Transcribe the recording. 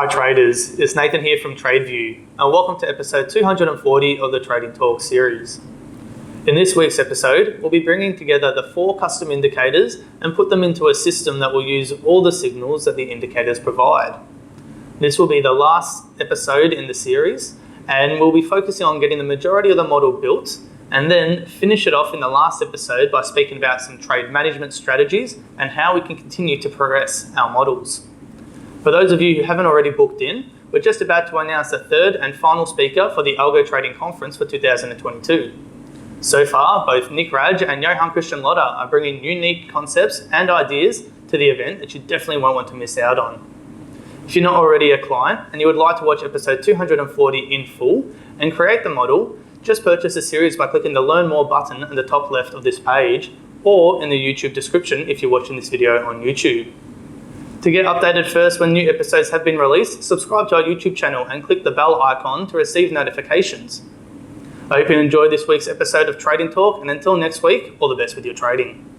Hi traders, it's Nathan here from TradeView and welcome to episode 240 of the Trading Talk series. In this week's episode, we'll be bringing together the 4 custom indicators and put them into a system that will use all the signals that the indicators provide. This will be the last episode in the series and we'll be focusing on getting the majority of the model built and then finish it off in the last episode by speaking about some trade management strategies and how we can continue to progress our models. For those of you who haven't already booked in, we're just about to announce the 3rd and final speaker for the Algo Trading Conference for 2022. So far, both Nick Raj and Johan Christian Lotter are bringing unique concepts and ideas to the event that you definitely won't want to miss out on. If you're not already a client and you would like to watch episode 240 in full and create the model, just purchase the series by clicking the Learn More button at the top left of this page or in the YouTube description if you're watching this video on YouTube. To get updated first when new episodes have been released, subscribe to our YouTube channel and click the bell icon to receive notifications. I hope you enjoyed this week's episode of Trading Talk, and until next week, all the best with your trading.